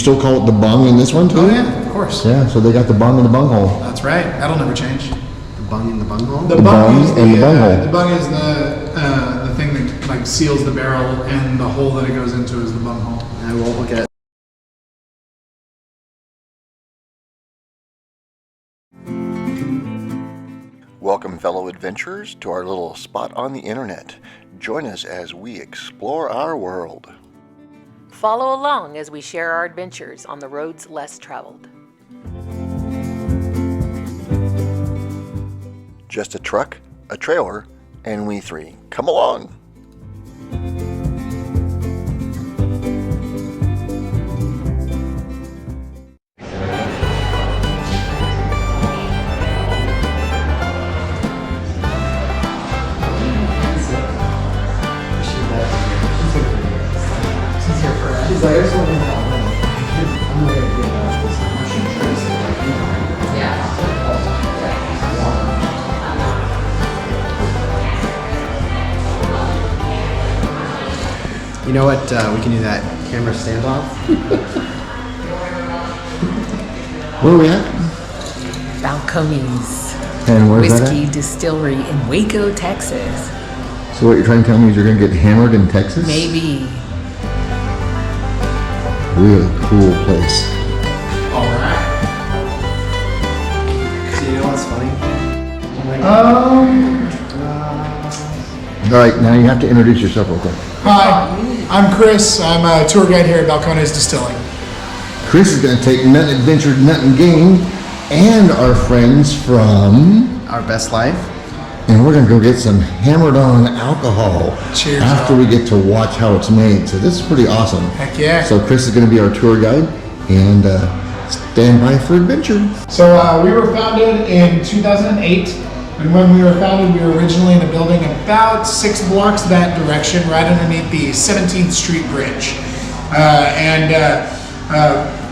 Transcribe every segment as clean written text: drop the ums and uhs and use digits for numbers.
still call it the bung in this one too? Oh yeah, of course. Yeah, so they got the bung and the bung hole. That's right. That'll never change. The bung in the bung hole? The bung and the bung hole. The bung is the thing that like seals the barrel, and the hole that it goes into is the bung hole. I won't look at it. Welcome, fellow adventurers, to our little spot on the internet. Join us as we explore our world. Follow along as we share our adventures on the roads less traveled. Just a truck, a trailer, and we three. Come along. You know what? We can do that camera standoff. Where are we at? Balcones And where's Whiskey that Distillery in Waco, Texas. at? So what you're trying to tell me is you're going to get hammered in Texas? Maybe. Really cool place. Alright. So you know what's funny? All right, now you have to introduce yourself real quick. Hi, I'm Chris. I'm a tour guide here at Balcones Distilling. Chris is going to take Nut Adventure, Nut and Game, and our friends from... Our best life. And we're going to go get some hammered on alcohol. Cheers, after y'all. we get to watch how it's made. So this is pretty awesome. Heck yeah. So Chris is going to be our tour guide, and stand by for adventure. So we were founded in 2008. And when we were founded, we were originally in a building about 6 blocks that direction, right underneath the 17th Street Bridge.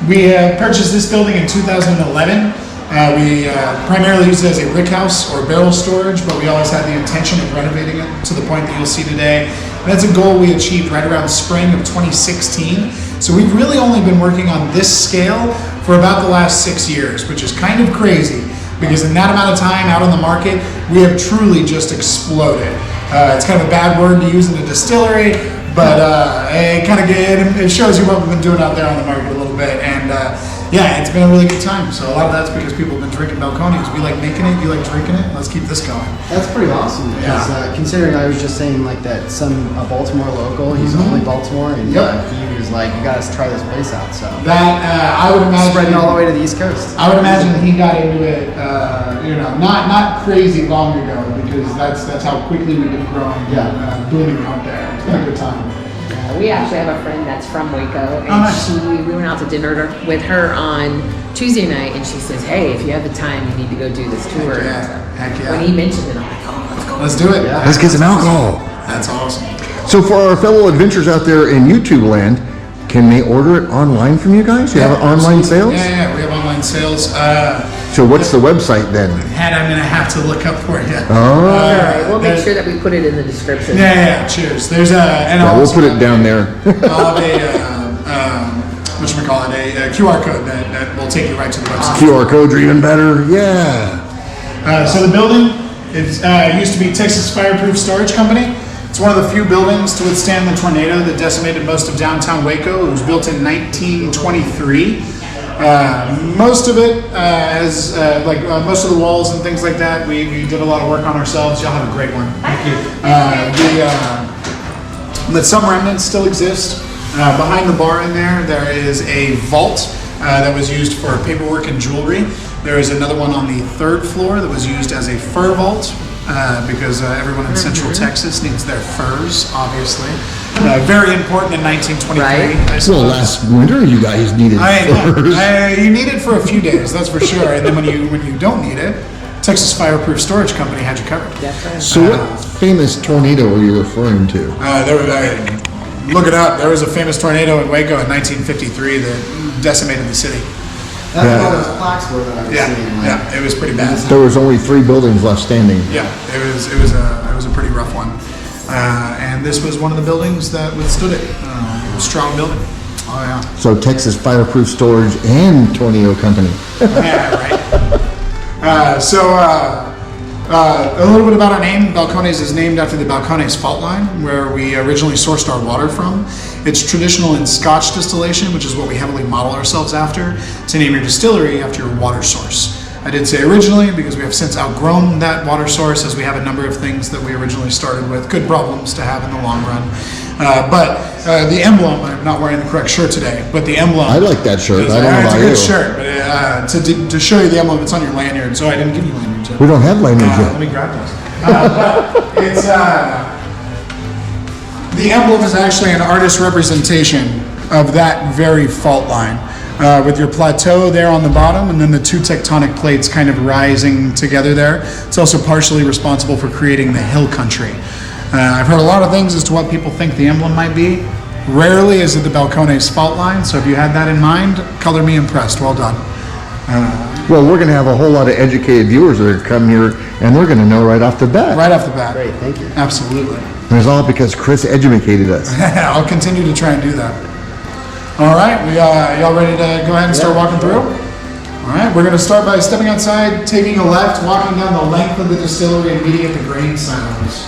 We purchased this building in 2011. We primarily used it as a rick house or barrel storage, but we always had the intention of renovating it to the point that you'll see today. And that's a goal we achieved right around spring of 2016. So we've really only been working on this scale for about the last 6 years, which is kind of crazy. Because in that amount of time out on the market, we have truly just exploded. It's kind of a bad word to use in a distillery, but it shows you what we've been doing out there on the market a little bit. And yeah, it's been a really good time. So a lot of that's because people have been drinking Balcones. We like making it, you like drinking it. Let's keep this going. That's pretty awesome. Because considering I was just saying like that, a Baltimore local, he's only Baltimore, and he was like, you guys try this place out. So that I would imagine spreading all the way to the East Coast. I would imagine that he got into it, not crazy long ago, because that's how quickly we've been growing, booming out there. It's been a good time. We actually have a friend that's from Waco, and nice. we went out to dinner with her on Tuesday night, and she says, hey, if you have the time, you need to go do this tour. Heck yeah. When he mentioned it, I'm like, oh, let's go. Let's do it. Yeah. Let's get some alcohol. That's awesome. So for our fellow adventurers out there in YouTube land, can they order it online from you guys? You have online sales? Yeah, we have online sales. So what's the website then? I'm going to have to look up for you. Oh. All right, we'll make sure that we put it in the description. Yeah, cheers. There's We'll put it down there. I'll have a QR code that will take you right to the website. QR codes are even better. Yeah. So the building used to be Texas Fireproof Storage Company. It's one of the few buildings to withstand the tornado that decimated most of downtown Waco. It was built in 1923. Most of it, most of the walls and things like that, we did a lot of work on ourselves. Y'all have a great one. Thank you. But some remnants still exist. Behind the bar in there is a vault that was used for paperwork and jewelry. There is another one on the 3rd floor that was used as a fur vault. Because everyone in Central Texas needs their furs, obviously. Very important in 1923. Right. So last winter you guys needed furs. You need it for a few days, that's for sure. And then when you don't need it, Texas Fireproof Storage Company had you covered. That's right. So what famous tornado were you referring to? Look it up. There was a famous tornado in Waco in 1953 that decimated the city. That's what those plaques were that I was seeing. Yeah, it was pretty bad. There was only 3 buildings left standing. Yeah, it was a pretty rough one. And this was one of the buildings that withstood it. It was a strong building. Oh, yeah. So Texas Fireproof Storage and Tornado Company. Yeah, right. A little bit about our name. Balcones is named after the Balcones fault line, where we originally sourced our water from. It's traditional in Scotch distillation, which is what we heavily model ourselves after, to name your distillery after your water source. I did say originally because we have since outgrown that water source, as we have a number of things that we originally started with. Good problems to have in the long run. But the emblem, I'm not wearing the correct shirt today, but the emblem. I like that shirt. I don't know about you. It's a good shirt, but to show you the emblem, it's on your lanyard, so I didn't give you lanyards yet. We don't have lanyards yet. Let me grab those. But it's, the emblem is actually an artist representation of that very fault line. With your plateau there on the bottom, and then the two tectonic plates kind of rising together there. It's also partially responsible for creating the hill country. I've heard a lot of things as to what people think the emblem might be. Rarely is it the Balcones fault line, so if you had that in mind, color me impressed. Well done. Well, we're going to have a whole lot of educated viewers that are come here, and they're going to know right off the bat. Right off the bat. Great, thank you. Absolutely. And it's all because Chris educated us. I'll continue to try and do that. All right, y'all ready to go ahead and start walking through? All right, we're going to start by stepping outside, taking a left, walking down the length of the distillery, and meeting at the grain silos.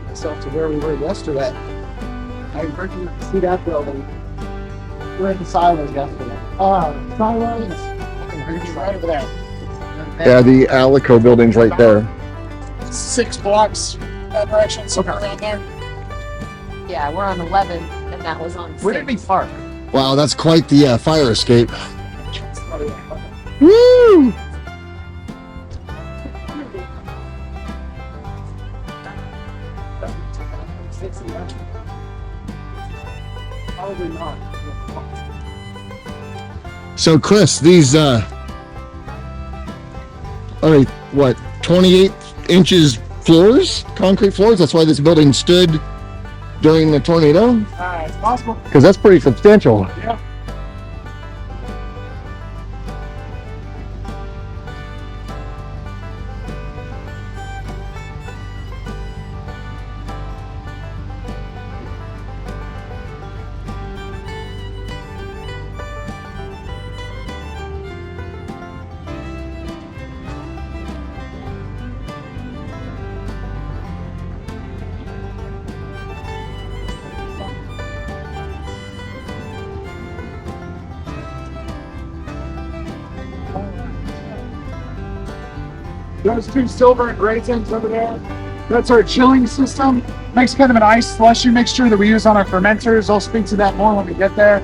Myself to where we were yesterday. I encourage you to see that building. We're in the silos yesterday. Silos. Right over there. Yeah, the Alico building's right there. 6 blocks that direction, somewhere around there. Yeah, we're on 11, and that was on. Where did we park? Wow, that's quite the fire escape. Woo! Probably not. So Chris, these what, 28 inches floors, concrete floors? That's why this building stood during the tornado? It's possible. Because that's pretty substantial. Yeah. Those 2 silver and gray things over there, that's our chilling system. Makes kind of an ice slushy mixture that we use on our fermenters. I'll speak to that more when we get there.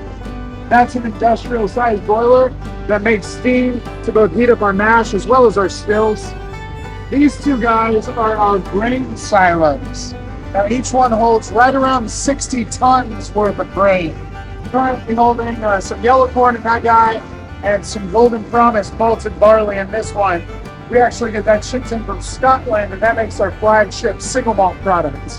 That's an industrial sized boiler that makes steam to both heat up our mash as well as our stills. These 2 guys are our grain silos. Now each one holds right around 60 tons worth of grain. Currently holding some yellow corn in that guy and some Golden Promise malted barley in this one. We actually get that shipped in from Scotland, and that makes our flagship single malt products.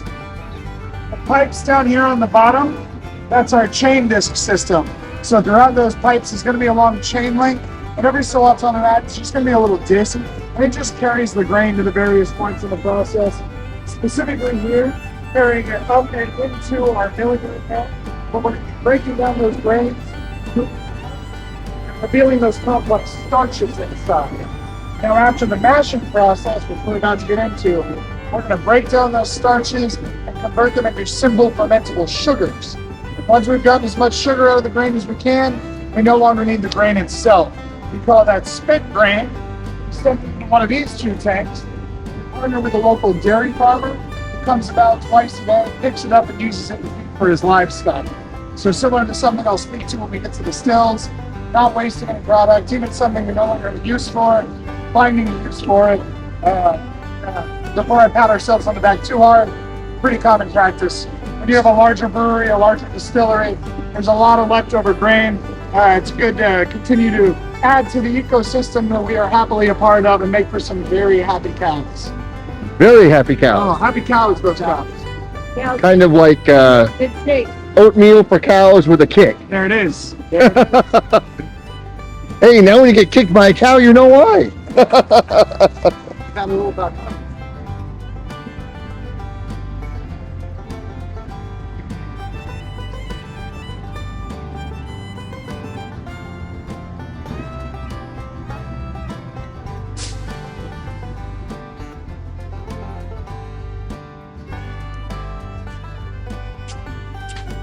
The pipes down here on the bottom, that's our chain disc system. So throughout those pipes is going to be a long chain link, and every so often on that, it's just going to be a little disc, and it just carries the grain to the various points in the process. Specifically here, carrying it up and into our milling unit, but we're breaking down those grains and revealing those complex starches inside. Now after the mashing process, which we're about to get into, we're going to break down those starches and convert them into simple fermentable sugars. Once we've gotten as much sugar out of the grain as we can, we no longer need the grain itself. We call that spent grain. We send it into one of these 2 tanks. We partner with a local dairy farmer who comes about twice a day, picks it up and uses it for his livestock. So similar to something I'll speak to when we get to the stills, not wasting any product, even something we no longer have use for, finding a use for it. Before I pat ourselves on the back too hard, pretty common practice. When you have a larger brewery, a larger distillery, there's a lot of leftover grain. It's good to continue to add to the ecosystem that we are happily a part of and make for some very happy cows. Very happy Oh, cow. happy cows, those cows. Kind of like oatmeal for cows with a kick. There it is. Hey, now when you get kicked by a cow, you know why. That got a little bit.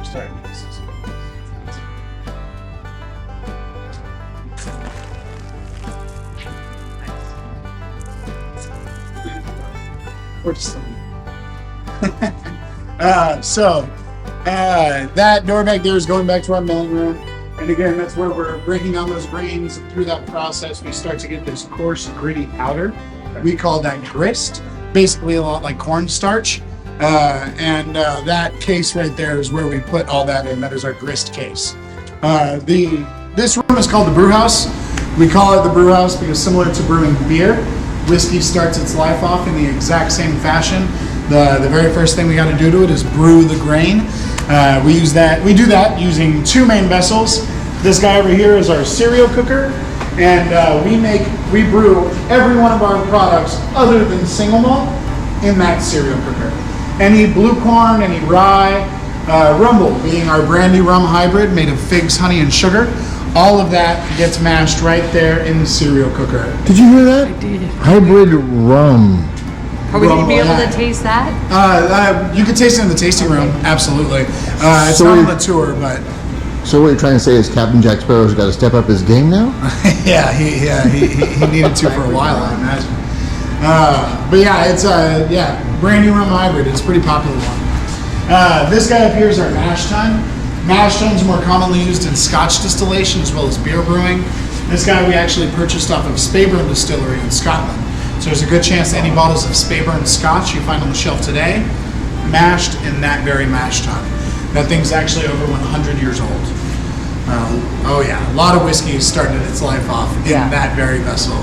Sorry. We're just that door back there is going back to our milling room. And again, that's where we're breaking down those grains. Through that process, we start to get this coarse, gritty powder. We call that grist, basically a lot like cornstarch. That case right there is where we put all that in. That is our grist case. This room is called the brew house. We call it the brew house because similar to brewing beer, whiskey starts its life off in the exact same fashion. The very first thing we got to do to it is brew the grain. We do that using two main vessels. This guy over here is our cereal cooker, and we brew every one of our products other than single malt in that cereal cooker. Any blue corn, any rye, Rumble being our brandy rum hybrid made of figs, honey, and sugar. All of that gets mashed right there in the cereal cooker. Did you hear that? I did. Hybrid rum. Are we going to be able Yeah. to taste that? You can taste it in the tasting room, absolutely. It's So not on we- the tour, but So what you're trying to say is Captain Jack Sparrow's got to step up his game now? yeah, he needed to for a while, I imagine. But yeah, it's brandy rum hybrid. It's a pretty popular one. This guy up here is our mash tun. Mash tuns are more commonly used in Scotch distillation as well as beer brewing. This guy we actually purchased off of Speyburn Distillery in Scotland. So there's a good chance that any bottles of Speyburn Scotch you find on the shelf today, mashed in that very mash tun. That thing's actually over 100 years old. Oh yeah, a lot of whiskey has started its life off in that very vessel.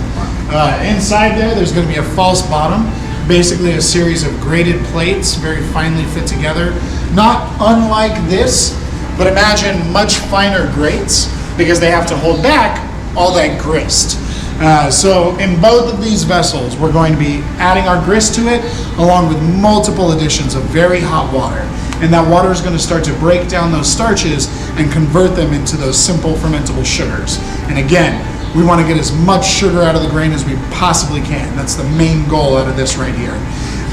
Inside there's going to be a false bottom, basically a series of grated plates, very finely fit together. Not unlike this, but imagine much finer grates because they have to hold back all that grist. So in both of these vessels, we're going to be adding our grist to it along with multiple additions of very hot water. And that water is going to start to break down those starches and convert them into those simple fermentable sugars. And again, we want to get as much sugar out of the grain as we possibly can. That's the main goal out of this right here.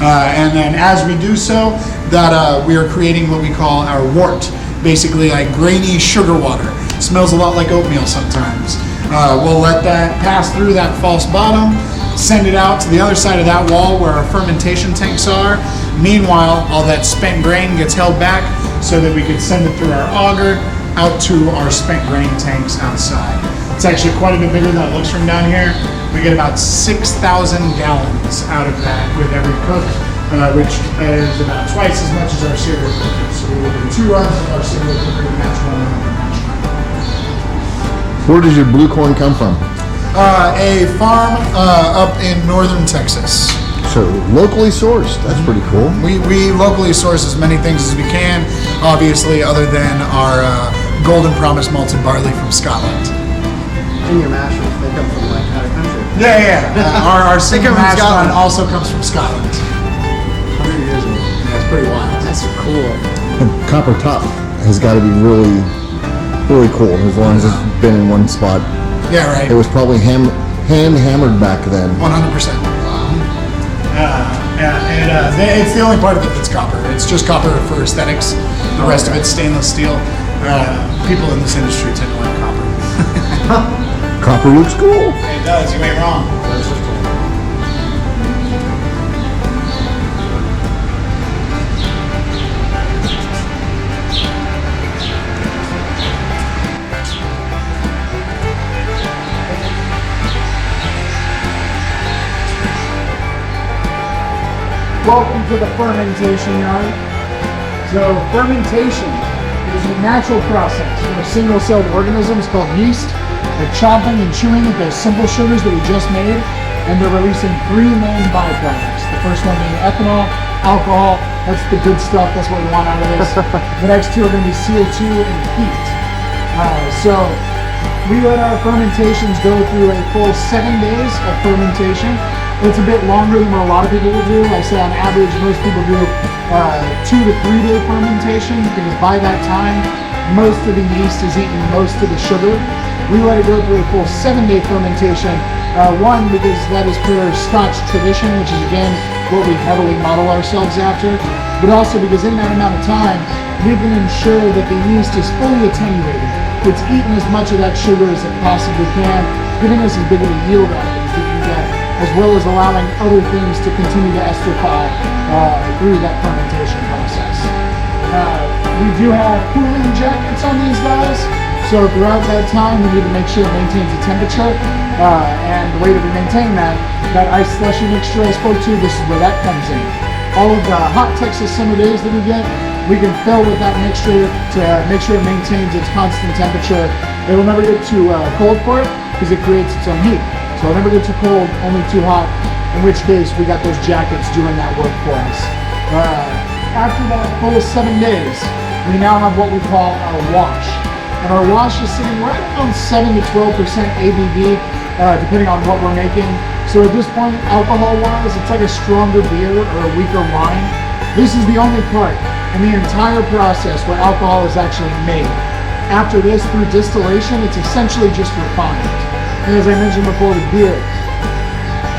And then as we do so, that we are creating what we call our wort, basically like grainy sugar water. It smells a lot like oatmeal sometimes. We'll let that pass through that false bottom, send it out to the other side of that wall where our fermentation tanks are. Meanwhile, all that spent grain gets held back so that we can send it through our auger out to our spent grain tanks outside. It's actually quite a bit bigger than it looks from down here. We get about 6,000 gallons out of that with every cook, which is about twice as much as our cereal cooker. So we will do 2 runs of our cereal cooker to match one run of the mash tun. Where does your blue corn come from? A farm up in northern Texas. So locally sourced. That's pretty cool. We locally source as many things as we can, obviously, other than our Golden Promise malted barley from Scotland. And your mashers, they come from like out of country. Yeah. Our single come from mash tun Scotland. also comes from Scotland. 100 years old. Yeah, it's pretty wild. That's cool. And copper top has got to be really, really cool as long as it's been in one spot. Yeah, right. It was probably hand hammered back then. 100%. It's the only part of it that's copper. It's just copper for aesthetics. The rest of it's stainless steel. People in this industry tend to like copper. Copper looks cool. It does, you ain't wrong. Welcome to the fermentation yard. So fermentation is a natural process where single-celled organisms called yeast are chomping and chewing at those simple sugars that we just made, and they're releasing 3 main byproducts. The first one being ethanol, alcohol. That's the good stuff. That's what we want out of this. The next 2 are going to be CO2 and heat. So we let our fermentations go through a full 7 days of fermentation. It's a bit longer than what a lot of people will do. I say on average, most people do 2 to 3 day fermentation because by that time, most of the yeast is eating most of the sugar. We let it go through a full 7-day fermentation. One, because that is per Scotch tradition, which is again what we heavily model ourselves after, but also because in that amount of time, we can ensure that the yeast is fully attenuated. It's eaten as much of that sugar as it possibly can, giving us as big of a yield out of it as we can get, as well as allowing other things to continue to esterify through that fermentation process. We do have cooling jackets on these guys, so throughout that time we need to make sure it maintains the temperature, and the way that we maintain that ice slushy mixture I spoke to, this is where that comes in. All of the hot Texas summer days that we get, we can fill with that mixture to make sure it maintains its constant temperature. It will never get too cold for it because it creates its own heat. So it'll never get too cold, only too hot, in which case we got those jackets doing that work for us. After that full 7 days, we now have what we call our wash. And our wash is sitting right around 7 to 12% ABV, depending on what we're making. So at this point, alcohol-wise, it's like a stronger beer or a weaker wine. This is the only part in the entire process where alcohol is actually made. After this, through distillation, it's essentially just refined. And as I mentioned before with beer,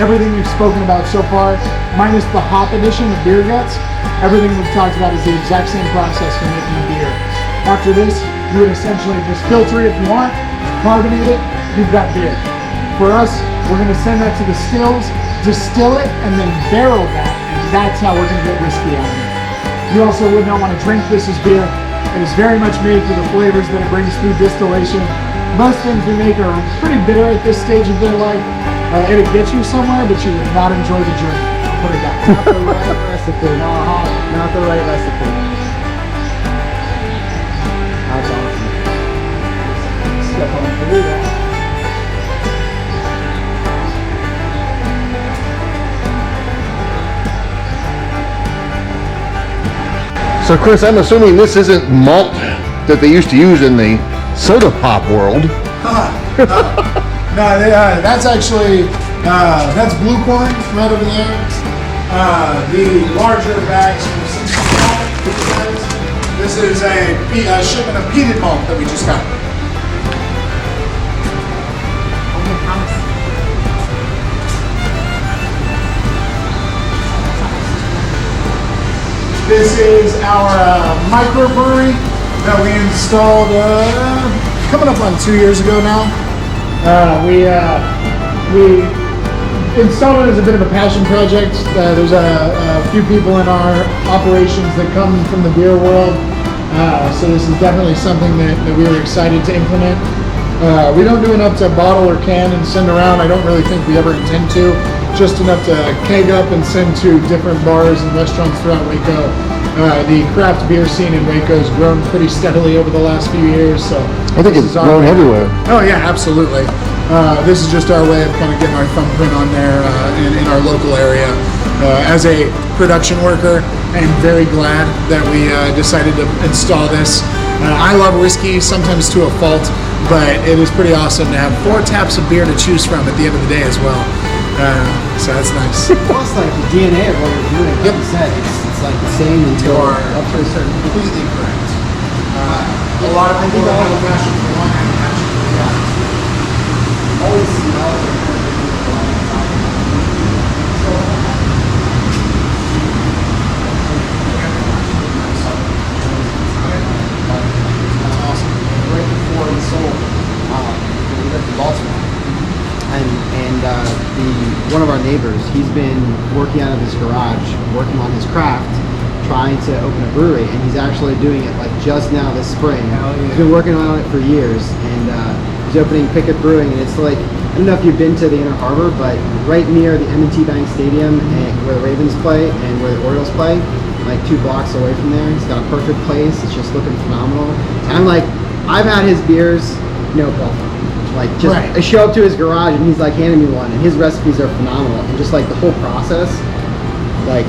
everything we've spoken about so far, minus the hop addition of beer guts, everything we've talked about is the exact same process for making beer. After this, you would essentially just filter it if you want, carbonate it, you've got beer. For us, we're going to send that to the stills, distill it, and then barrel that, and that's how we're going to get whiskey out of it. You also would not want to drink this as beer. It is very much made for the flavors that it brings through distillation. Most things we make are pretty bitter at this stage of their life. It'll get you somewhere, but you would not enjoy the journey. I'll put it that way. Not the right recipe. Not the right recipe. That's awesome. Step on through that. So Chris, I'm assuming this isn't malt that they used to use in the soda pop world. No, that's actually that's blue corn right over there. The larger bags from 65. This is a shipment of peated malt that we just got. This is our microbrewery that we installed coming up on 2 years ago now. We installed it as a bit of a passion project. There's a few people in our operations that come from the beer world, so this is definitely something that we were excited to implement. We don't do enough to bottle or can and send around. I don't really think we ever intend to. Just enough to keg up and send to different bars and restaurants throughout Waco. The craft beer scene in Waco has grown pretty steadily over the last few years. So I think it's grown everywhere. Oh yeah, absolutely. This is just our way of kind of getting our thumbprint on there in our local area. As a production worker, I am very glad that we decided to install this. I love whiskey, sometimes to a fault, but it is pretty awesome to have 4 taps of beer to choose from at the end of the day as well. So that's nice. Plus, like the DNA of what you're doing, like you said, it's like the same until up to a certain point. Completely correct. A lot of people have a passion for one and a passion for the other. Always smell it. That's awesome. Right before he sold, we lived in Baltimore. And one of our neighbors, he's been working out of his garage, working on his craft, trying to open a brewery, and he's actually doing it like just now this spring. He's been working on it for years, and he's opening Pickett Brewing, and it's like, I don't know if you've been to the Inner Harbor, but right near the M&T Bank Stadium and where the Ravens play and where the Orioles play, like 2 blocks away from there. He's got a perfect place. It's just looking phenomenal. And I'm like, I've had his beers, no problem. Like just I show up to his garage and he's like handing me one, and his recipes are phenomenal, and just like the whole process, like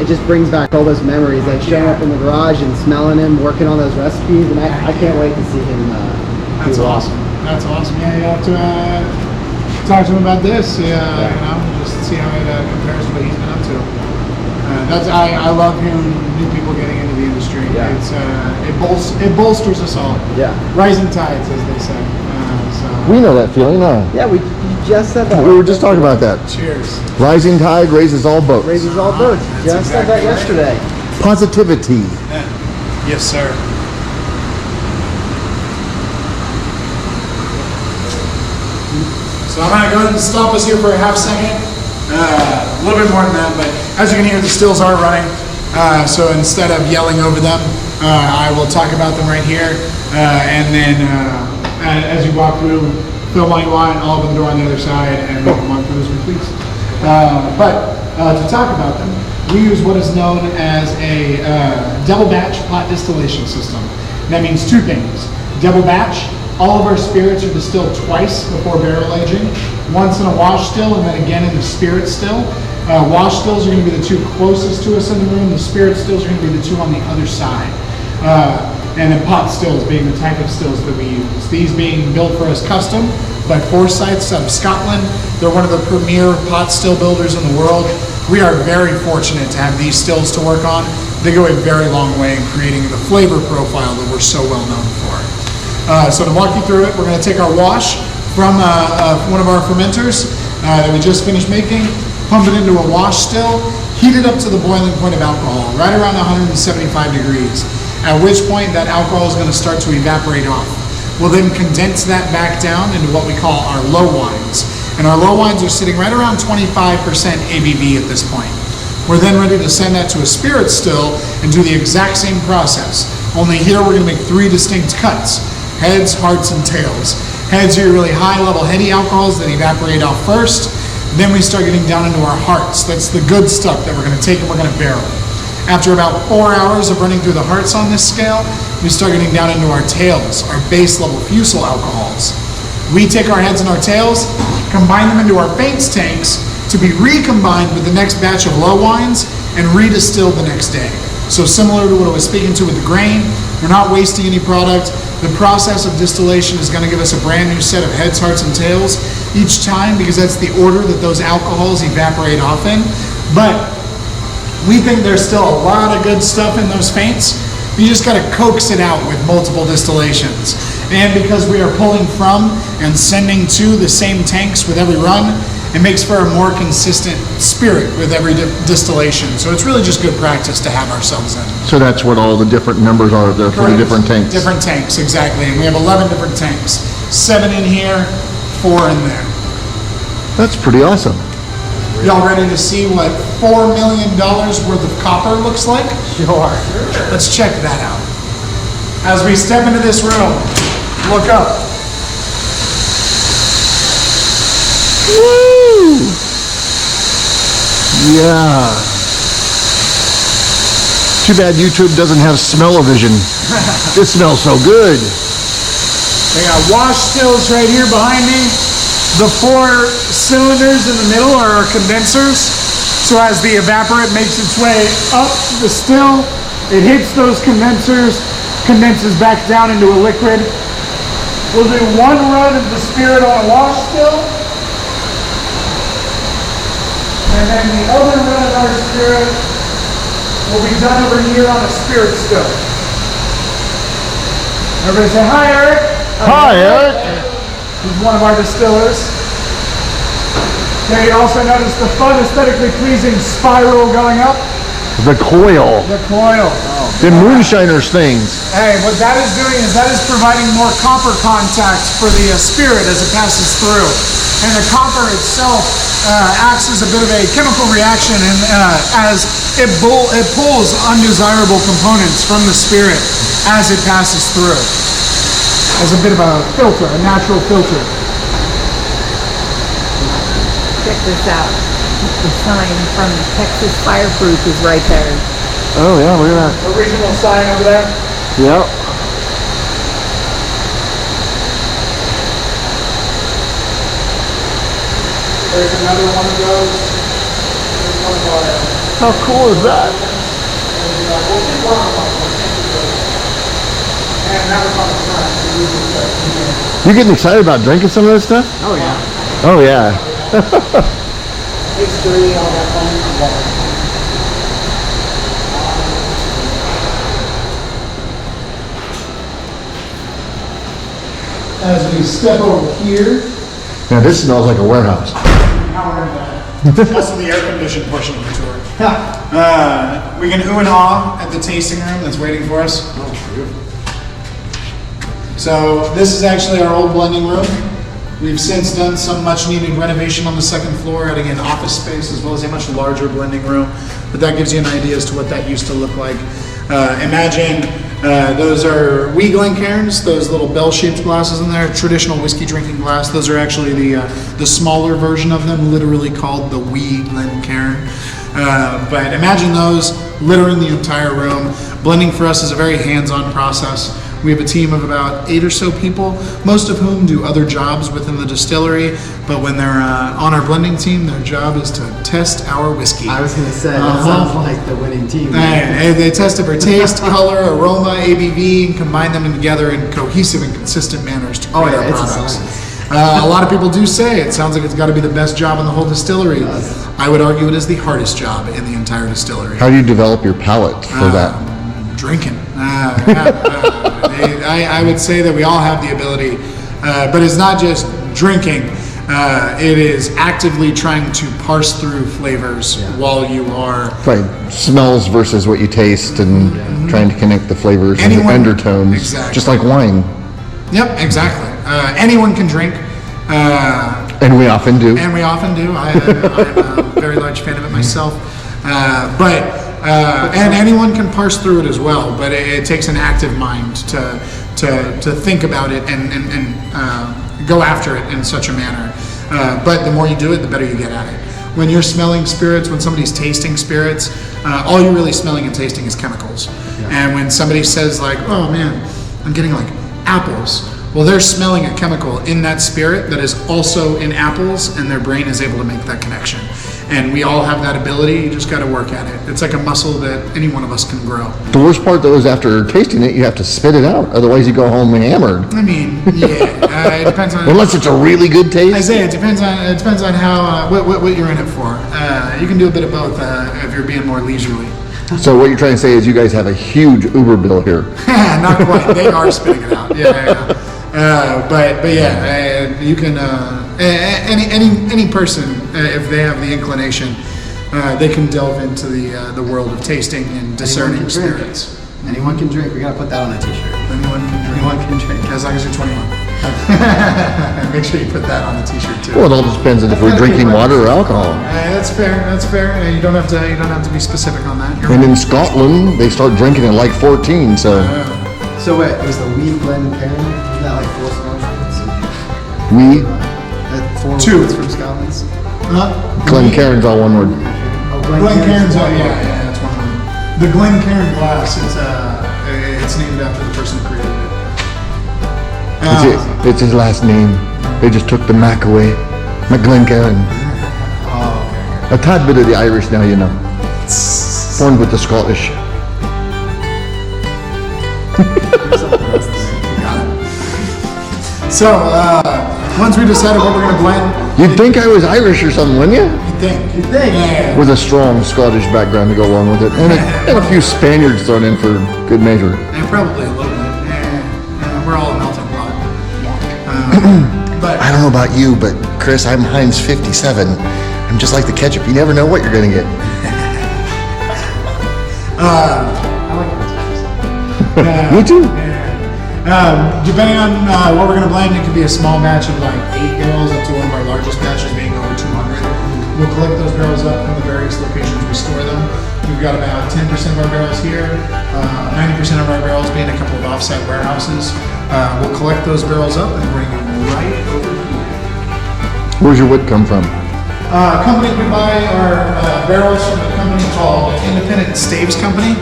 it just brings back all those memories, like showing up in the garage and smelling him, working on those recipes, and I can't wait to see him. That's awesome. That's awesome. Yeah, you have to talk to him about this. Yeah, you know, just to see how it compares to what he's been up to. I love hearing new people getting into the industry. Yeah. It bolsters us all. Yeah. Rising tides, as they say. We know that feeling, huh? Yeah, you just said that. We were just talking about that. Cheers. Rising tide raises all boats. Raises all boats. Just said that exactly right. yesterday. Positivity. Yes, sir. So I'm going to go ahead and stop us here for a half second. A little bit more than that, but as you can hear, the stills are running. So instead of yelling over them, I will talk about them right here. And then as you walk through, film all you want, I'll open the door on the other side, and we can walk through as we please. But to talk about them, we use what is known as a double batch pot distillation system. That means two things. Double batch, all of our spirits are distilled twice before barrel aging, once in a wash still and then again in the spirit still. Wash stills are going to be the two closest to us in the room. The spirit stills are going to be the two on the other side. And then pot stills being the type of stills that we use. These being built for us custom by Forsyths out of Scotland. They're one of the premier pot still builders in the world. We are very fortunate to have these stills to work on. They go a very long way in creating the flavor profile that we're so well known for. So to walk you through it, we're going to take our wash from one of our fermenters that we just finished making, pump it into a wash still, heat it up to the boiling point of alcohol, right around 175 degrees, at which point that alcohol is going to start to evaporate off. We'll then condense that back down into what we call our low wines. And our low wines are sitting right around 25% ABV at this point. We're then ready to send that to a spirit still and do the exact same process. Only here we're going to make three distinct cuts: heads, hearts, and tails. Heads are your really high-level heady alcohols that evaporate off first. Then we start getting down into our hearts. That's the good stuff that we're going to take and we're going to barrel. After about 4 hours of running through the hearts on this scale, we start getting down into our tails, our base-level fusel alcohols. We take our heads and our tails, combine them into our faints tanks to be recombined with the next batch of low wines and redistilled the next day. So similar to what I was speaking to with the grain, we're not wasting any product. The process of distillation is going to give us a brand new set of heads, hearts, and tails each time, because that's the order that those alcohols evaporate off in. But we think there's still a lot of good stuff in those faints. You just got to coax it out with multiple distillations. And because we are pulling from and sending to the same tanks with every run, it makes for a more consistent spirit with every distillation. So it's really just good practice to have ourselves in. So that's what all the different numbers are, the three different tanks. Different tanks, exactly. And we have 11 different tanks. 7 in here, 4 in there. That's pretty awesome. Y'all ready to see what $4 million worth of copper looks like? Sure. Let's check that out. As we step into this room, look up. Woo! Yeah. Too bad YouTube doesn't have smell-o-vision. This smells so good. We got wash stills right here behind me. The 4 cylinders in the middle are our condensers. So as the evaporate makes its way up the still, it hits those condensers, condenses back down into a liquid. We'll do 1 run of the spirit on a wash still. And then the other run of our spirit will be done over here on a spirit still. Everybody say hi, Eric. Hi, Eric. He's one of our distillers. Okay, you also notice the fun, aesthetically pleasing spiral going up. The coil. The coil. The moonshiners things. Hey, what that is doing is that is providing more copper contact for the spirit as it passes through. And the copper itself acts as a bit of a chemical reaction, and as it pulls undesirable components from the spirit as it passes through. As a bit of a filter, a natural filter. Check this out. The sign from Texas Fireproof is right there. Oh yeah, look at that. Original sign over there. Yep. There's another one of those. There's one of our. How cool is that? And that was on the front. You getting excited about drinking some of this stuff? Oh yeah. Oh yeah. history, all that fun. I love it. As we step over here, Now this smells like a warehouse. also the air conditioned portion of the tour. We can ooh and ah at the tasting room that's waiting for us. So this is actually our old blending room. We've since done some much needed renovation on the second floor, adding in office space as well as a much larger blending room. But that gives you an idea as to what that used to look like. Imagine those are wee Glencairns, those little bell-shaped glasses in there, traditional whiskey drinking glass. Those are actually the smaller version of them, literally called the wee Glencairn. But imagine those littering the entire room. Blending for us is a very hands-on process. We have a team of about 8 or so people, most of whom do other jobs within the distillery, but when they're on our blending team, their job is to test our whiskey. I was going to say, that sounds like the winning team. And they test it for taste, color, aroma, ABV, and combine them together in cohesive and consistent manners to create our it's a products. science. A lot of people do say it sounds like it's got to be the best job in the whole distillery. I would argue it is the hardest job in the entire distillery. How do you develop your palate for that? Drinking. I would say that we all have the ability, but it's not just drinking. It is actively trying to parse through flavors while you are. Right, smells versus what you taste and trying to connect the flavors and the undertones. Exactly. Just like wine. Yep, exactly. Anyone can drink. And we often do. And we often do. I'm a very large fan of it myself. And anyone can parse through it as well, but it takes an active mind to think about it and go after it in such a manner. But the more you do it, the better you get at it. When you're smelling spirits, when somebody's tasting spirits, all you're really smelling and tasting is chemicals. Yeah. And when somebody says like, oh man, I'm getting like apples. Well, they're smelling a chemical in that spirit that is also in apples, and their brain is able to make that connection. And we all have that ability, you just got to work at it. It's like a muscle that any one of us can grow. The worst part though is after tasting it, you have to spit it out. Otherwise you go home hammered. I mean, yeah, it depends on... Unless it's a really good taste. I say it depends on how, what you're in it for. You can do a bit of both if you're being more leisurely. So what you're trying to say is you guys have a huge Uber bill here. Not quite, they are spitting it out, yeah. But yeah, you can any person if they have the inclination, they can delve into the world of tasting and discerning spirits. Anyone can drink. We gotta put that on a t-shirt. Anyone can drink. As long as you're 21. Make sure you put that on the t-shirt too. Well, it all depends on if we're drinking water or alcohol. That's fair. You don't have to be specific on that. And in Scotland, they start drinking at like 14. So wait, it was the wee Glencairn? Isn't that like 4 Scotch? we Two. From Scotland. Glencairn's all one word. Oh, Glencairn's, yeah, that's one of them. The Glencairn glass, it's named after the person who created it. It's his last name. They just took the Mac away. McGlencairn. Oh, okay. A tad bit of the Irish now, you know. Born with the Scottish. So, once we decided what we're going to blend, You'd think I was Irish or something, wouldn't you? you think? Yeah. With a strong Scottish background to go along with it. And a few Spaniards thrown in for good measure. And probably a little bit. Yeah. We're all a melting pot. But I don't know about you, but Chris, I'm Heinz 57. I'm just like the ketchup. You never know what you're going to get. I like it. Me too. Depending on what we're going to blend, it could be a small batch of like 8 barrels up to one of our largest batches being over 200. We'll collect those barrels up from the various locations we store them. We've got about 10% of our barrels here, 90% of our barrels being a couple of offsite warehouses. We'll collect those barrels up and bring them right over here. Where's your wood come from? Company we buy our barrels from a company called Independent Staves Company.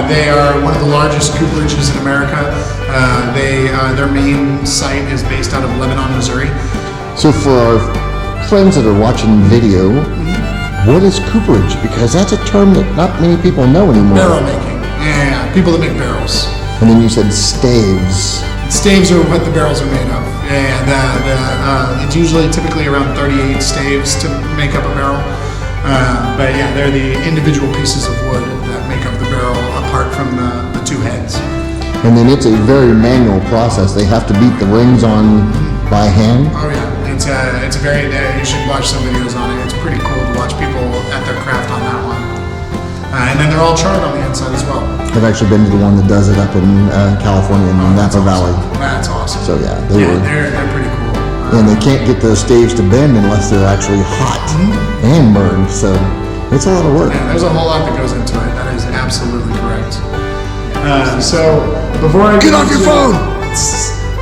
They are one of the largest cooperages in America. Their main site is based out of Lebanon, Missouri. So for our friends that are watching video, what is cooperage? Because that's a term that not many people know anymore. Barrel making. Yeah, people that make barrels. And then you said staves. Staves are what the barrels are made of. It's usually typically around 38 staves to make up a barrel. But yeah, they're the individual pieces of wood that make up the barrel apart from the two heads. And then it's a very manual process. They have to beat the rings on by hand. Oh yeah, it's a very, you should watch some videos on it. It's pretty cool to watch people at their craft on that one. And then they're all charred on the inside as well. I've actually been to the one that does it up in California in Napa Valley. That's awesome. So yeah, they're pretty cool. And they can't get those staves to bend unless they're actually hot and burned. So it's a lot of work. Yeah, there's a whole lot that goes into it. That is absolutely correct. So before I get off your phone.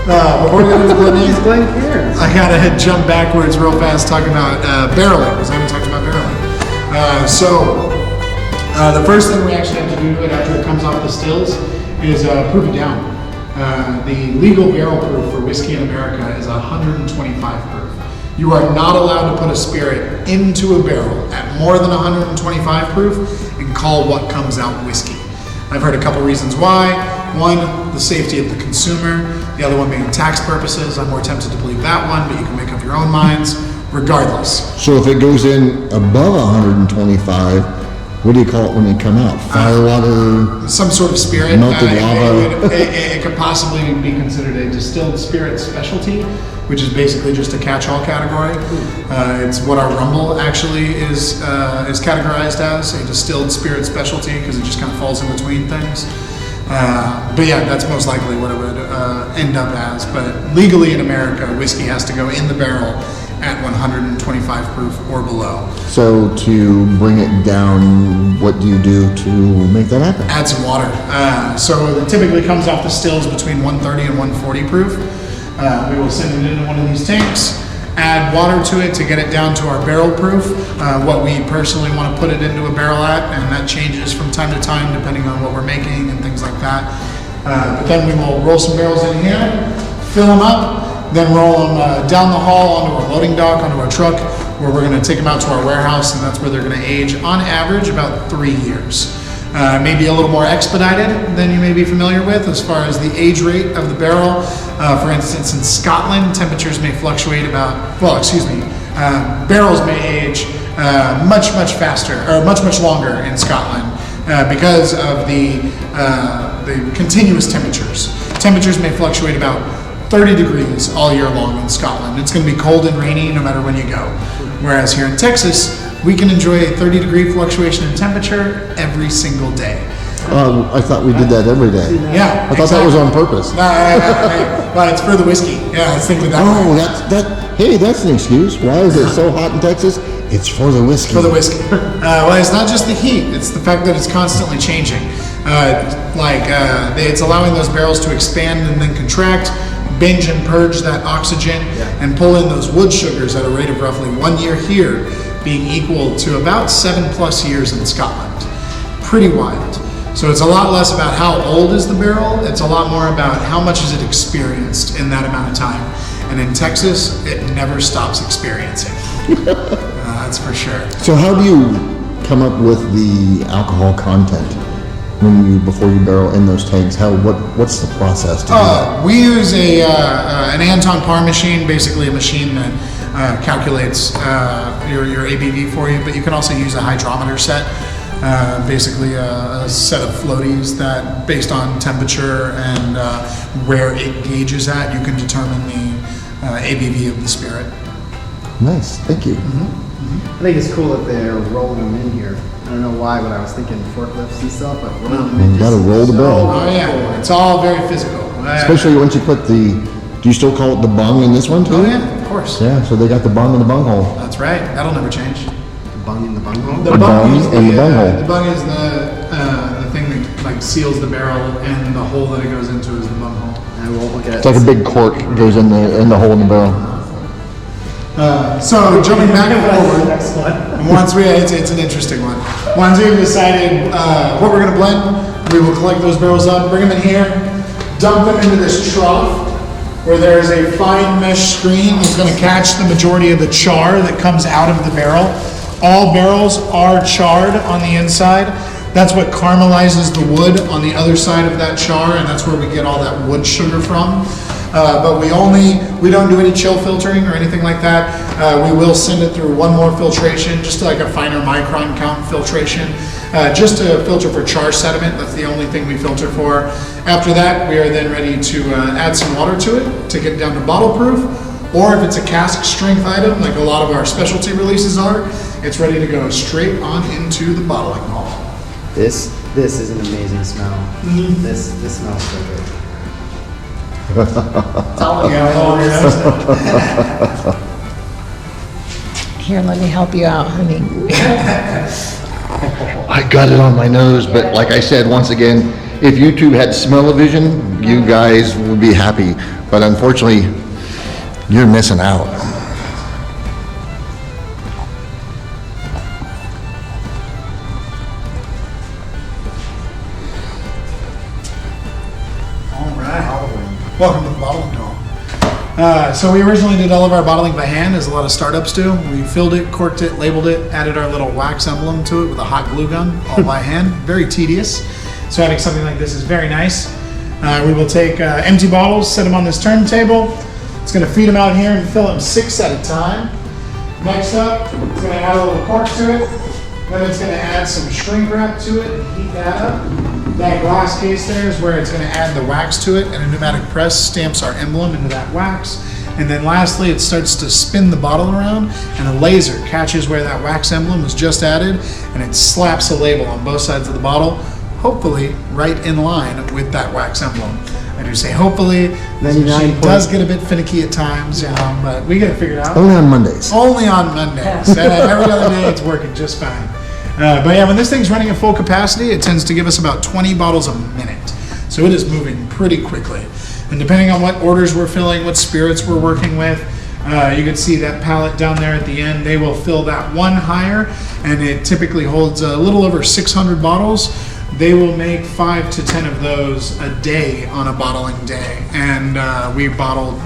Before we get into He's Glenn cares. I gotta jump backwards real fast talking about barreling, because I haven't talked about barreling. The first thing we actually have to do after it comes off the stills is proof it down. The legal barrel proof for whiskey in America is 125 proof. You are not allowed to put a spirit into a barrel at more than 125 proof and call what comes out whiskey. I've heard a couple reasons why. One, the safety of the consumer. The other one being tax purposes. I'm more tempted to believe that one, but you can make up your own minds. Regardless. So if it goes in above 125, what do you call it when they come out? Firewater? Some sort of spirit. Melted lava? It could possibly be considered a distilled spirit specialty, which is basically just a catch-all category. It's what our rumble actually is categorized as, a distilled spirit specialty, because it just kind of falls in between things. But yeah, that's most likely what it would end up as. But legally in America, whiskey has to go in the barrel at 125 proof or below. So to bring it down, what do you do to make that happen? Add some water. So it typically comes off the stills between 130 and 140 proof. We will send it into one of these tanks, add water to it to get it down to our barrel proof, what we personally want to put it into a barrel at, and that changes from time to time depending on what we're making and things like that. But then we will roll some barrels in here, fill them up, then roll them down the hall onto our loading dock, onto our truck, where we're going to take them out to our warehouse, and that's where they're going to age on average about 3 years. Maybe a little more expedited than you may be familiar with as far as the age rate of the barrel. For instance, in Scotland, temperatures may fluctuate barrels may age much faster, or much longer in Scotland because of the continuous temperatures. Temperatures may fluctuate about 30 degrees all year long in Scotland. It's going to be cold and rainy no matter when you go. Whereas here in Texas, we can enjoy a 30-degree fluctuation in temperature every single day. I thought we did that every day. Yeah, I thought that was on purpose. Well, it's for the whiskey. Yeah, I was thinking that. Oh, hey, that's an excuse. Why is it so hot in Texas? It's for the whiskey. For the whiskey. Well, it's not just the heat. It's the fact that it's constantly changing. It's allowing those barrels to expand and then contract, binge and purge that oxygen, and pull in those wood sugars at a rate of roughly 1 year here, being equal to about 7+ years in Scotland. Pretty wild. So it's a lot less about how old is the barrel, it's a lot more about how much is it experienced in that amount of time. And in Texas, it never stops experiencing. That's for sure. So how do you come up with the alcohol content before you barrel in those tanks? What's the process to do that? We use an Anton par machine, basically a machine that calculates your ABV for you, but you can also use a hydrometer set, basically a set of floaties that, based on temperature and where it gauges at, you can determine the ABV of the spirit. Nice, thank you. I think it's cool that they're rolling them in here. I don't know why, but I was thinking forklifts and stuff, but rolling them in. You gotta roll the barrel. Oh yeah, it's all very physical. Especially once you put do you still call it the bung in this one too? Oh yeah, of course. Yeah, so they got the bung and the bung hole. That's right. That'll never change. The bung in the bung hole? The bung and the bung hole. The bung is the thing that seals the barrel, and the hole that it goes into is the bung hole. I won't look at it. It's like a big cork goes in the hole in the barrel. So jumping back and forward, it's an interesting one. Once we've decided what we're going to blend, we will collect those barrels up, bring them in here, dump them into this trough where there's a fine mesh screen that's going to catch the majority of the char that comes out of the barrel. All barrels are charred on the inside. That's what caramelizes the wood on the other side of that char, and that's where we get all that wood sugar from. but we don't do any chill filtering or anything like that. We will send it through one more filtration, just like a finer micron count filtration, just to filter for char sediment. That's the only thing we filter for. After that, we are then ready to add some water to it to get it down to bottle proof. Or if it's a cask strength item, like a lot of our specialty releases are, it's ready to go straight on into the bottling hall. This is an amazing smell. This smells so good. It's all Yeah, all your nose. Here, let me help you out, honey. I got it on my nose, but like I said, once again, if YouTube had smell-o-vision, you guys would be happy. But unfortunately, you're missing out. All right. Welcome to the bottling hall. So we originally did all of our bottling by hand, as a lot of startups do. We filled it, corked it, labeled it, added our little wax emblem to it with a hot glue gun, all by hand. Very tedious. So having something like this is very nice. We will take empty bottles, set them on this turntable. It's going to feed them out here and fill them 6 at a time. Next up, it's going to add a little cork to it. Then it's going to add some shrink wrap to it and heat that up. That glass case there is where it's going to add the wax to it, and a pneumatic press stamps our emblem into that wax. And then lastly, it starts to spin the bottle around, and a laser catches where that wax emblem was just added, and it slaps a label on both sides of the bottle, hopefully right in line with that wax emblem. I do say hopefully. This machine does get a bit finicky at times, you know, but we get it figured out. Only on Mondays. Only on Mondays. And every other day it's working just fine. But yeah, when this thing's running at full capacity, it tends to give us about 20 bottles a minute. So it is moving pretty quickly. And depending on what orders we're filling, what spirits we're working with, you can see that pallet down there at the end. They will fill that one higher, and it typically holds a little over 600 bottles. They will make 5 to 10 of those a day on a bottling day. And we bottle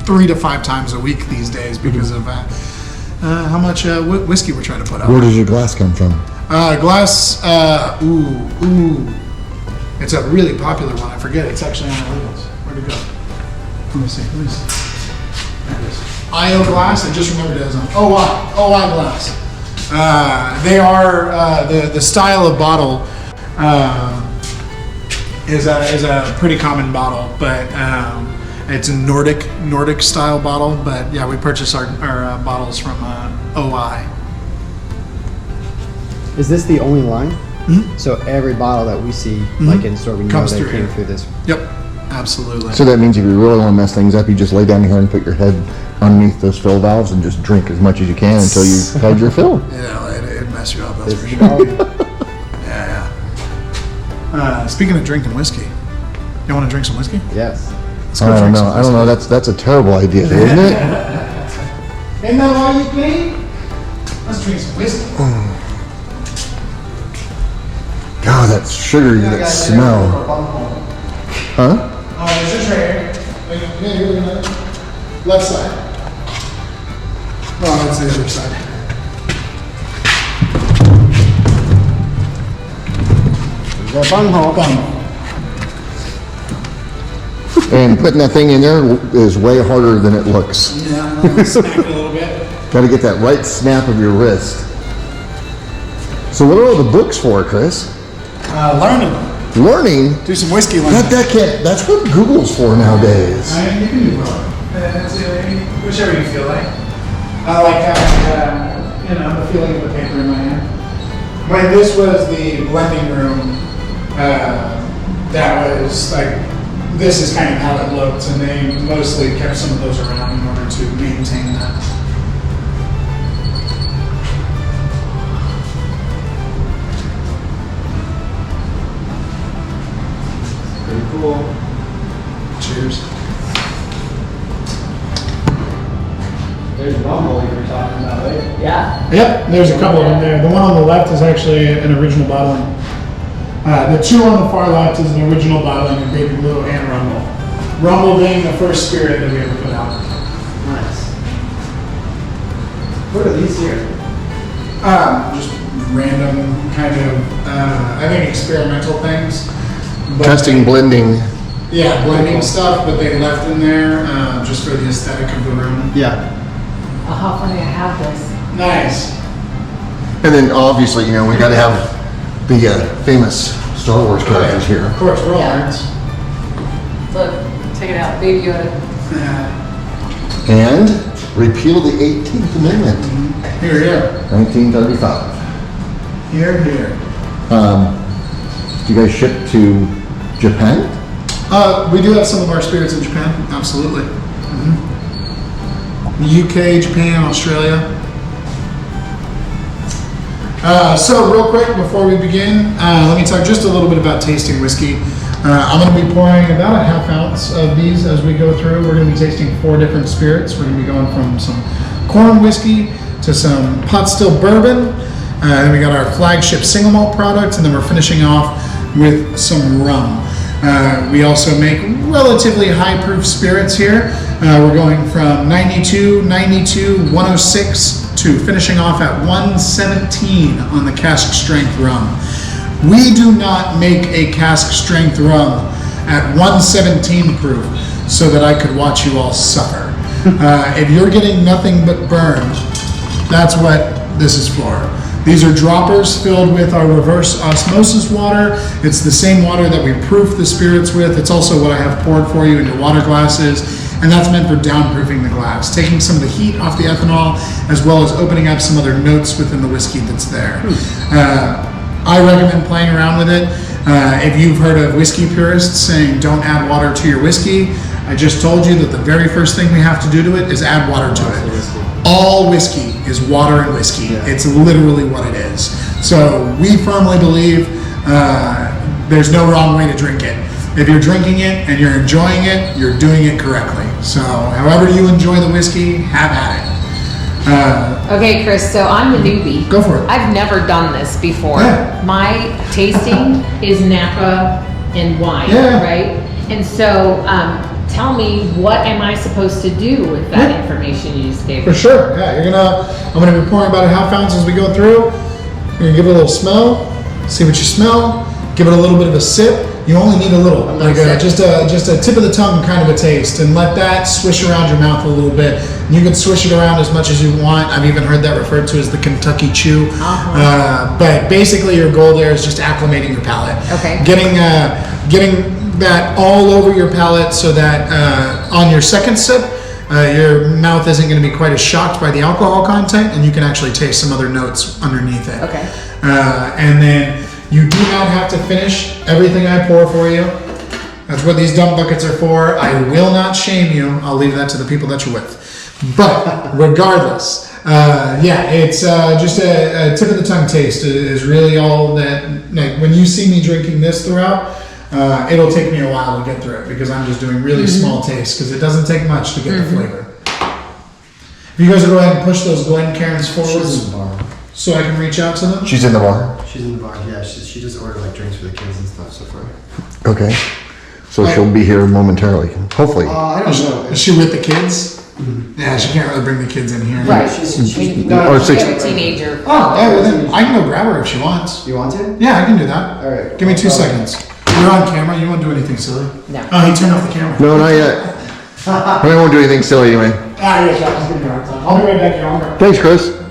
3 to 5 times a week these days because of how much whiskey we're trying to put out. Where does your glass come from? Glass, it's a really popular one. I forget. It's actually on the labels. Where'd it go? Let me see. There it is. IO glass. I just remembered it as an OI glass. They are the style of bottle is a pretty common bottle, but it's a Nordic style bottle. But yeah, we purchase our bottles from OI. Is this the only line? Mm-hmm. So every bottle that we see, like in store, we know Comes they through came here. through this. Yep, absolutely. So that means if you really want to mess things up, you just lay down here and put your head underneath those fill valves and just drink as much as you can until you've had your fill. Yeah, it mess you up. That's This for is sure. about- Yeah. Speaking of drinking whiskey, you want to drink some whiskey? Yes. Let's go I don't drink know. some I don't know. That's a terrible idea, isn't it? Isn't that all you think? Let's drink some whiskey. God, that sugary, that smell. Huh? Oh, it's just right here. Left side. Oh, that's the other side. The bunghole. And putting that thing in there is way harder than it looks. Yeah, smack it a little bit. Got to get that right snap of your wrist. So what are all the books for, Chris? Learning. Learning? Do some whiskey learning. That's what Google's for nowadays. I mean, you can do both. Whichever you feel like. I like having, the feeling of the paper in my hand. When this was the blending room, that was like, this is kind of how it looked, and they mostly kept some of those around in order to maintain that. Pretty cool. Cheers. There's bunghole you were talking about, right? Yeah. Yep, there's a couple of them there. The one on the left is actually an original bottling. The two on the far left is an original bottling of Baby Blue and Rumble. Rumble being the first spirit that we ever put out. Nice. What are these here? Just random kind of, I think experimental things. But Testing, blending. Yeah, blending stuff, but they left in there just for the aesthetic of the room. Yeah. Oh, how funny I have this. Nice. And then obviously, you know, we gotta have the famous Star Wars characters here. Of course, we're all Yeah. nerds. Look, check it out, Baby Yoda. And repeal the 18th Amendment, Here, here. 1935. Here, here. Do you guys ship to Japan? We do have some of our spirits in Japan, absolutely. UK, Japan, Australia. So real quick before we begin, let me talk just a little bit about tasting whiskey. I'm going to be pouring about a half ounce of these as we go through. We're going to be tasting 4 different spirits. We're going to be going from some corn whiskey to some pot still bourbon. Then we got our flagship single malt product, and then we're finishing off with some rum. We also make relatively high proof spirits here. We're going from 92, 92, 106 to finishing off at 117 on the cask strength rum. We do not make a cask strength rum at 117 proof so that I could watch you all suffer. If you're getting nothing but burned, that's what this is for. These are droppers filled with our reverse osmosis water. It's the same water that we proof the spirits with. It's also what I have poured for you in your water glasses, and that's meant for downproofing the glass, taking some of the heat off the ethanol, as well as opening up some other notes within the whiskey that's there. I recommend playing around with it. If you've heard of whiskey purists saying don't add water to your whiskey, I just told you that the very first thing we have to do to it is add water to it. All whiskey is water and whiskey. Yeah. It's literally what it is. So we firmly believe there's no wrong way to drink it. If you're drinking it and you're enjoying it, you're doing it correctly. So however you enjoy the whiskey, have at it. Okay, Chris, so I'm the newbie. Go for it. I've never done this before. Yeah. My tasting is Napa and wine, Yeah. right? And so tell me, what am I supposed to do with that Yeah. information you just gave For me? sure, yeah. I'm gonna be pouring about a half ounce as we go through. You're gonna give it a little smell, see what you smell, give it a little bit of a sip. You only need a little, like sip. just a tip of the tongue kind of a taste, and let that swish around your mouth a little bit. You can swish it around as much as you want. I've even heard that referred to as the Kentucky Chew. But basically your goal there is just acclimating your palate. Okay. Getting that all over your palate so that on your second sip, your mouth isn't going to be quite as shocked by the alcohol content, and you can actually taste some other notes underneath it. Okay. And then you do not have to finish everything I pour for you. That's what these dump buckets are for. I will not shame you. I'll leave that to the people that you're with. But regardless, it's just a tip of the tongue taste is really all that. Like, when you see me drinking this throughout, it'll take me a while to get through it because I'm just doing really small tastes because it doesn't take much to get the flavor. If you guys will go ahead and push those Glencairns She's forwards in the bar. so I can reach out to them. She's in the bar. She's in the bar. Yeah, she just ordered like drinks for the kids and stuff so far. Okay. So she'll be here momentarily, hopefully. I don't know. Is she with the kids? Yeah, she can't really bring the kids in here. Right. She's Or She six. have a teenager. Oh, yeah, well then I can go grab her if she wants. You want to? Yeah, I can do that. All right. Give me 2 seconds. You're on camera. You won't do anything silly. No. Oh, he turned off the camera. No, not yet. I won't do anything silly anyway. Ah, yeah, sure. Just give me a hard time. I'll be right back here. I'll go. Thanks, Chris.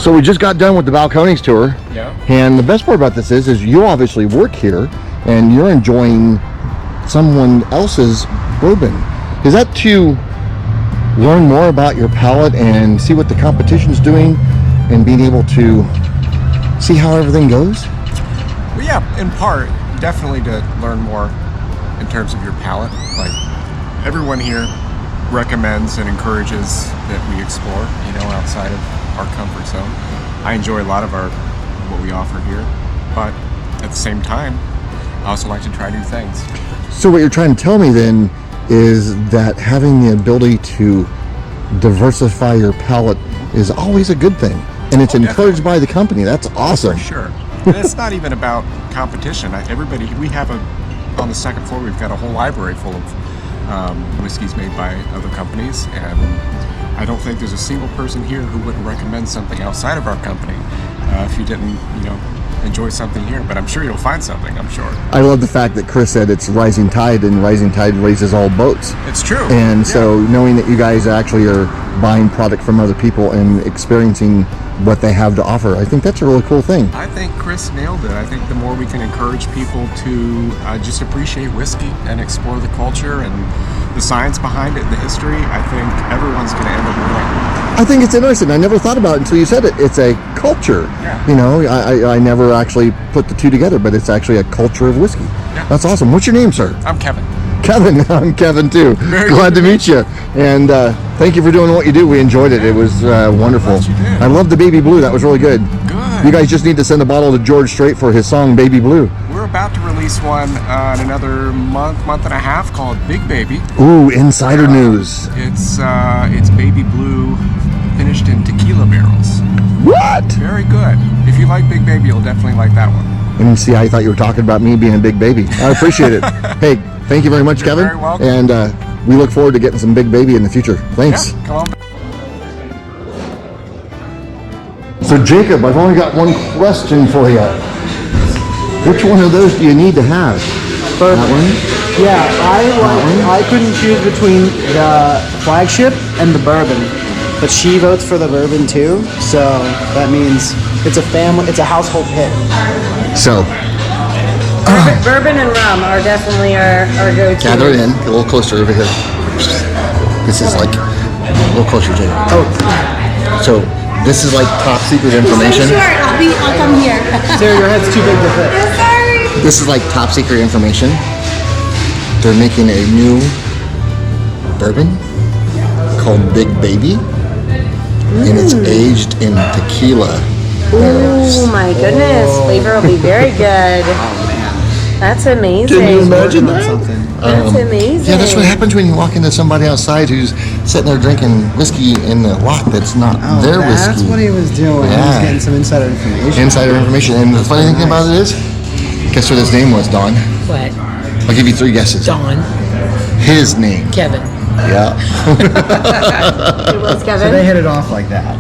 So we just got done with the Balcones tour. Yeah. And the best part about this is you obviously work here and you're enjoying someone else's bourbon. Is that to learn more about your palate and see what the competition's doing and being able to see how everything goes? Well, yeah, in part, definitely to learn more in terms of your palate. Like, everyone here recommends and encourages that we explore, you know, outside of our comfort zone. I enjoy a lot of what we offer here, but at the same time, I also like to try new things. So what you're trying to tell me then is that having the ability to diversify your palate is always a good thing, and it's encouraged by the company. That's awesome. For sure. And it's not even about competition. We have on the second floor, we've got a whole library full of whiskeys made by other companies, and I don't think there's a single person here who wouldn't recommend something outside of our company if you didn't, you know, enjoy something here. But I'm sure you'll find something, I'm sure. I love the fact that Chris said it's rising tide, and rising tide raises all boats. It's true. And so knowing that you guys actually are buying product from other people and experiencing what they have to offer, I think that's a really cool thing. I think Chris nailed it. I think the more we can encourage people to just appreciate whiskey and explore the culture and the science behind it, the history, I think everyone's going to end up winning. I think it's interesting. I never thought about it until you said it. It's a culture. Yeah. You know, I never actually put the two together, but it's actually a culture of whiskey. Yeah. That's awesome. What's your name, sir? I'm Kevin. Kevin. I'm Kevin too. Very Glad good to meet you. And thank you for doing what you do. We enjoyed it. It was wonderful. Glad you did. I love the baby blue. That was really good. Good. You guys just need to send a bottle to George Strait for his song Baby Blue. We're about to release one in another month and a half called Big Baby. Ooh, insider news. It's baby blue finished in tequila barrels. What? Very good. If you like Big Baby, you'll definitely like that one. And see, I thought you were talking about me being a big baby. I appreciate it. Hey, thank you very much, You're Kevin. very welcome. And we look forward to getting some Big Baby in the future. Thanks. Yeah, come on. So Jacob, I've only got one question for you. Which one of those do you need to have? Bourbon. That one? Yeah, I couldn't choose between the flagship and the bourbon, but she votes for the bourbon too. So that means it's a household hit. So, Bourbon and rum are definitely our go-to. gather it in. Get a little closer over here. This is like, a little closer, Jacob. Oh. So, this is like top secret information. Sure, I'll come here. Sarah, your head's too big to fit. Sorry. This is like top secret information. They're making a new bourbon called Big Baby, and it's aged in tequila barrels. Oh my goodness, flavor will be very good. That's amazing. Can you imagine that? Something. That's amazing. Yeah, that's what happens when you walk into somebody outside who's sitting there drinking whiskey in the lot that's not their whiskey. That's what he was doing. He was Yeah. getting some insider information. Insider information. And the funny thing about it is, guess what his name was, Don? What? I'll give you 3 guesses. Dawn. His name. Kevin. Yeah. It was So Kevin. they hit it off like that.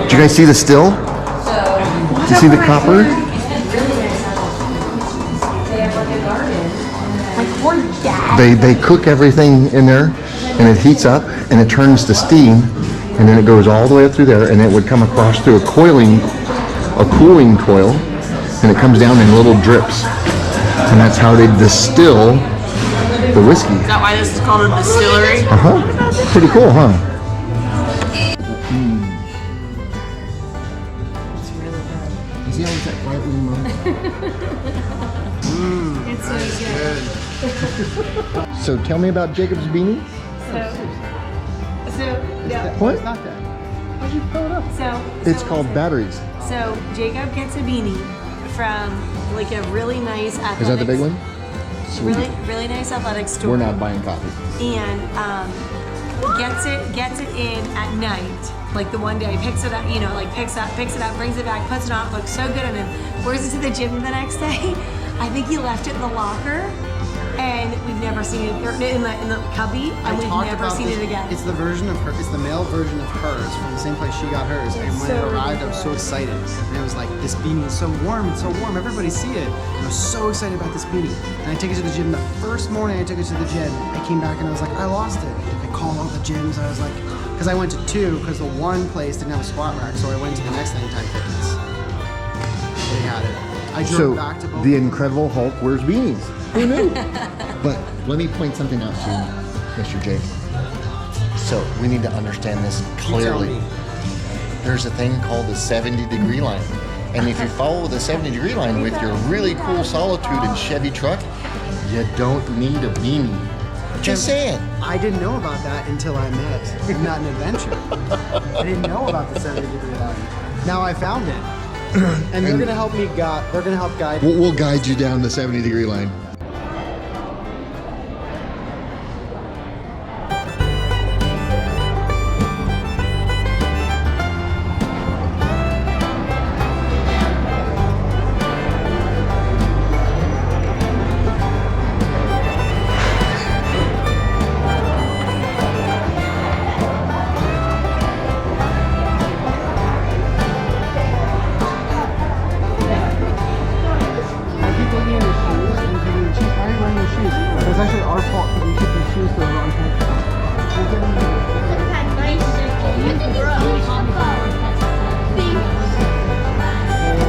Did you guys see the still? Did you see the copper? They cook everything in there, and it heats up, and it turns to steam, and then it goes all the way up through there, and it would come across through a cooling coil, and it comes down in little drips, and that's how they distill the whiskey. Is that why this is called a distillery? Pretty cool, huh? Is he always that quiet little moment? So tell me about Jacob's beanie. What? It's not that. How'd you pull it up? So It's called batteries. Jacob gets a beanie from like a really nice athletics. Is that the big one? Really nice athletics store. We're not buying coffee. And gets it in at night. Like the one day picks it up, picks it up, brings it back, puts it on, looks so good, and then wears it to the gym the next day. I think he left it in the locker. and we've never seen it in the cubby, and we've never seen it again. It's the version of her. It's the male version of hers from the same place she got hers. And when it arrived, I was so excited. And it was like, this beanie is so warm. It's so warm. Everybody see it. And I was so excited about this beanie. And I took it to the gym. The first morning I took it to the gym, I came back and I was like, I lost it. I called all the gyms. I was like, because I went to two, because the one place didn't have a squat rack, so I went to the next thing, Time Fitness. They had it. I drove back to both. The Incredible Hulk wears beanies. Who knew? But let me point something out to you, Mr. Jake. So we need to understand this clearly. There's a thing called the 70-degree line. And if you follow the 70-degree line with your really cool Solitude and Chevy truck, you don't need a beanie. Just saying. I didn't know about that until I met Not an Adventure. I didn't know about the 70-degree line. Now I found it. And they're gonna help me guide. They're gonna help guide. We'll guide you down the 70-degree line.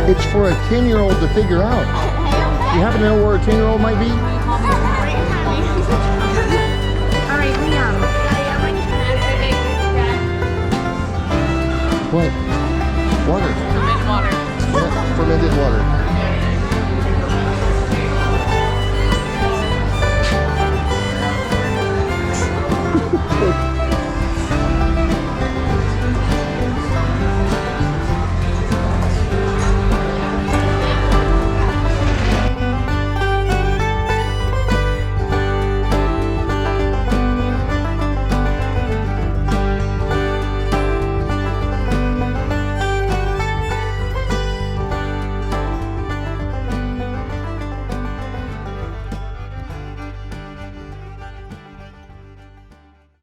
It's for a 10-year-old to figure out. You happen to know where a 10-year-old might be? All right, Liam. What? Water. Fermented water. Yeah, fermented water.